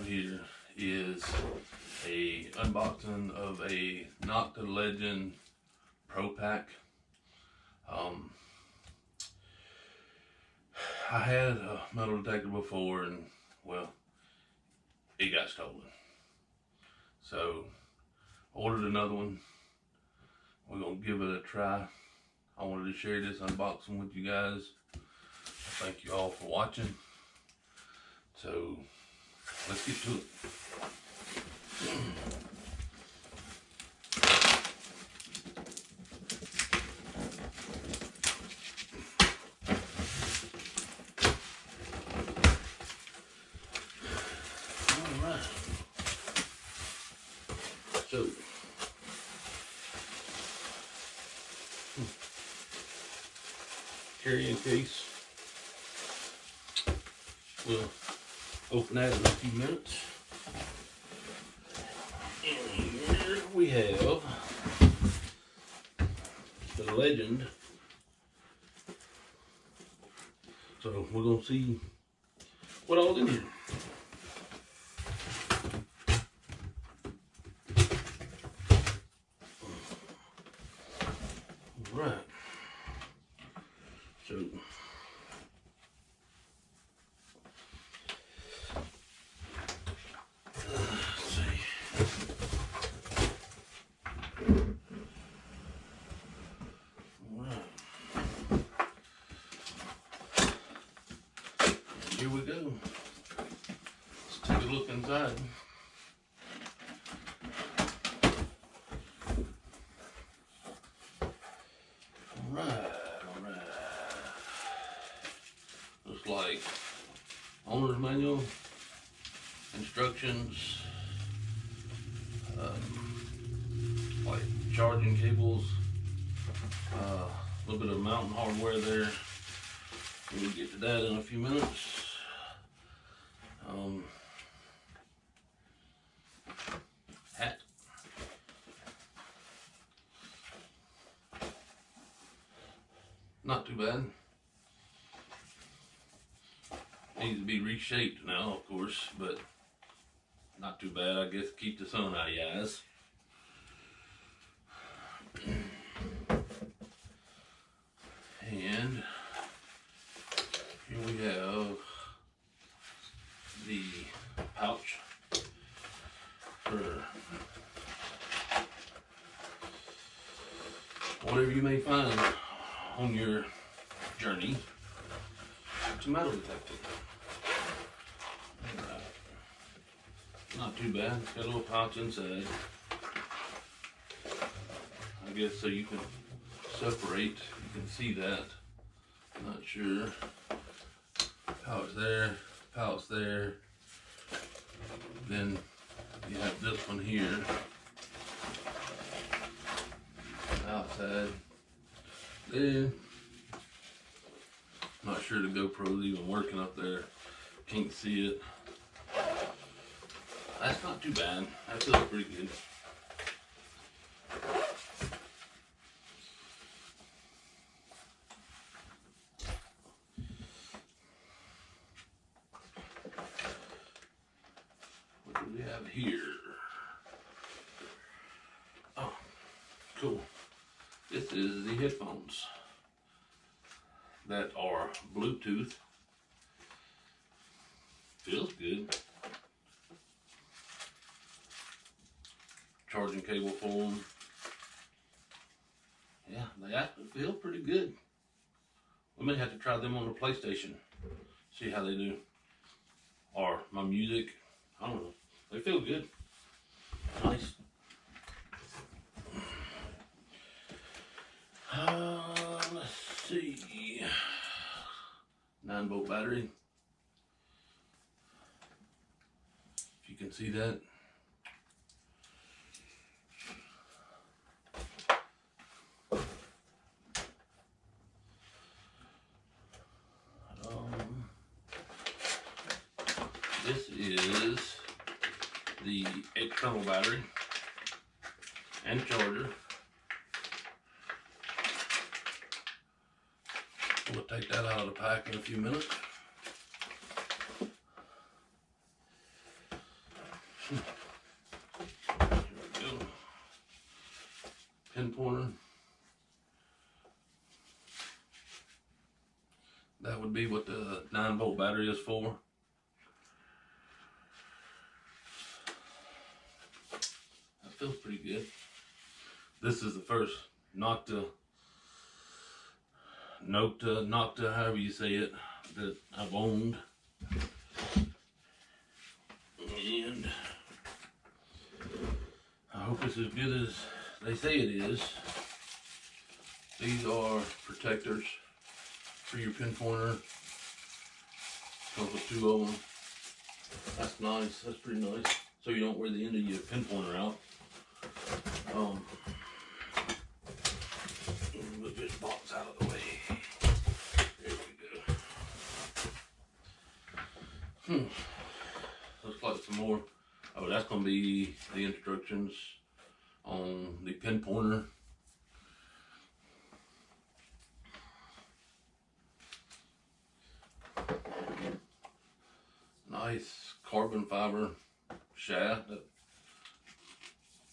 here is a unboxing of a Nokta Legend Pro Pack. I had a metal detector before, and well, it got stolen. So ordered another one. We're gonna give it a try. I wanted to share this unboxing with you guys. Thank you all for watching. So let's get to it. Alright. So carrying case. We'll open that in a few minutes. And here we have the Legend. So we're gonna see what all in here. All right. So let's see. All right. Here we go. Let's take a look inside. All right. Looks like owner's manual, instructions, like charging cables, a little bit of mounting hardware there. We'll get to that in a few minutes. Hat. Not too bad. Needs to be reshaped now, of course, but not too bad. I guess keep the sun out of your eyes. And here we have the pouch for whatever you may find on your journey to metal detecting. Not too bad. It's got a little pouch inside. I guess so you can separate. You can see that. Not sure. Pouch there, pouch there. Then you have this one here. Outside. Then, not sure the GoPro's even working up there. Can't see it. That's not too bad. That feels pretty good. What do we have here? Oh, cool. This is the headphones that are Bluetooth. Feels good. Charging cable for them. Yeah, they actually feel pretty good. We may have to try them on the PlayStation. See how they do. Or my music. I don't know. They feel good. Nice. Let's see. 9-volt battery. If you can see that. This is the external battery and charger. We'll take that out of the pack in a few minutes. Here we go. Pin pointer. That would be what the 9-volt battery is for. That feels pretty good. This is the first Nokta, however you say it, that I've owned. And I hope it's as good as they say it is. These are protectors for your pin pointer. Comes with 2 of them. That's nice. That's pretty nice. So you don't wear the end of your pin pointer out. Move this box out of the way. There we go. Looks like some more. Oh, that's going to be the instructions on the pin pointer. Nice carbon fiber shaft that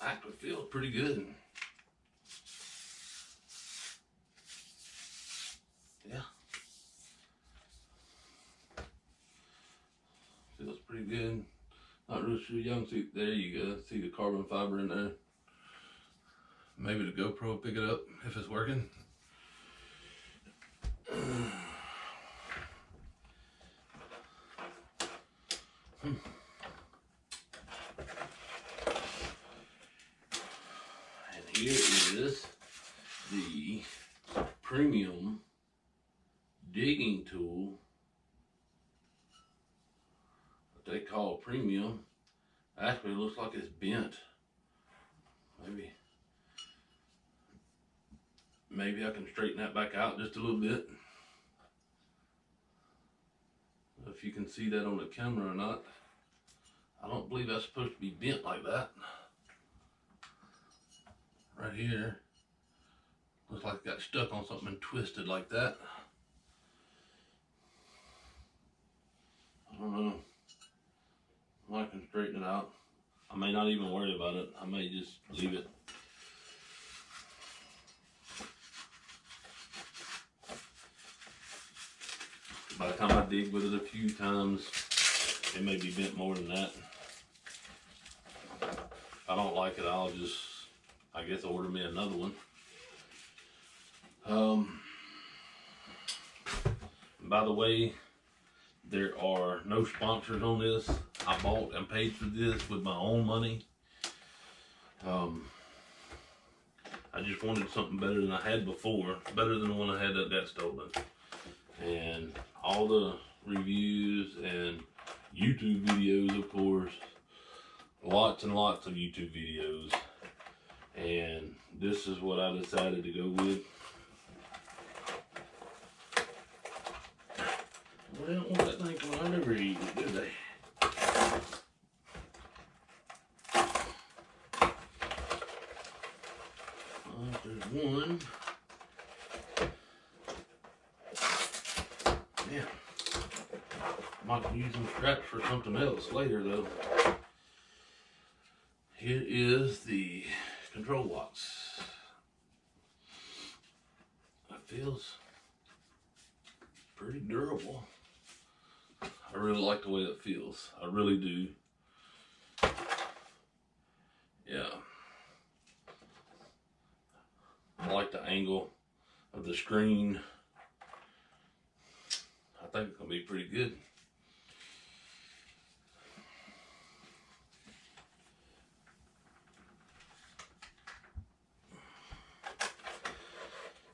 actually feels pretty good. Yeah. Feels pretty good. Not really sure. Y'all can see, there you go. See the carbon fiber in there. Maybe the GoPro will pick it up if it's working. And here is the premium digging tool that they call premium. Actually, it looks like it's bent. Maybe I can straighten that back out just a little bit. If you can see that on the camera or not. I don't believe that's supposed to be bent like that. Right here. Looks like it got stuck on something and twisted like that. I don't know. I can straighten it out. I may not even worry about it. I may just leave it. By the time I dig with it a few times, it may be bent more than that. If I don't like it, I'll just, I guess, order me another one. By the way, there are no sponsors on this. I bought and paid for this with my own money. I just wanted something better than I had before, better than the one I had that got stolen. And all the reviews and YouTube videos, of course, lots and lots of YouTube videos. And this is what I decided to go with. Well, they don't want that thing coming out every evening, do they? There's one. Yeah. Might use them straps for something else later, though. Here is the control box. That feels pretty durable. I really like the way it feels. I really do. Yeah. I like the angle of the screen. I think it's gonna be pretty good.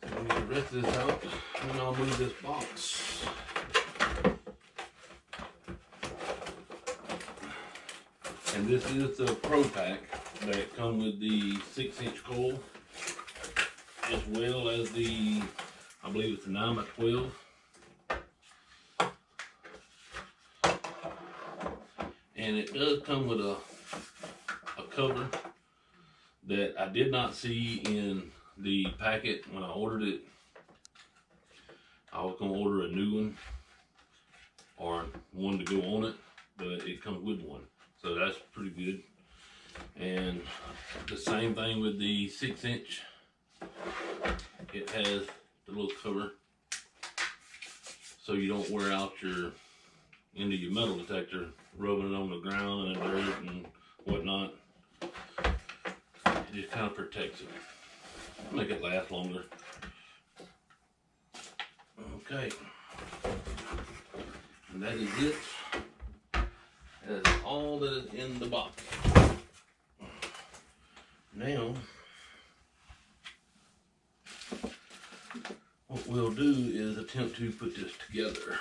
Move the rest of this out, and I'll move this box. And this is the Pro Pack that come with the 6-inch coil, as well as the, I believe it's the 9x12. And it does come with a cover that I did not see in the packet when I ordered it. I was going to order a new one or one to go on it, but it comes with one. So that's pretty good. And the same thing with the 6-inch. It has the little cover so you don't wear out your end of your metal detector rubbing it on the ground and the dirt and whatnot. It just kind of protects it, make it last longer. Okay, and that is it. That is all that is in the box. Now, what we'll do is attempt to put this together.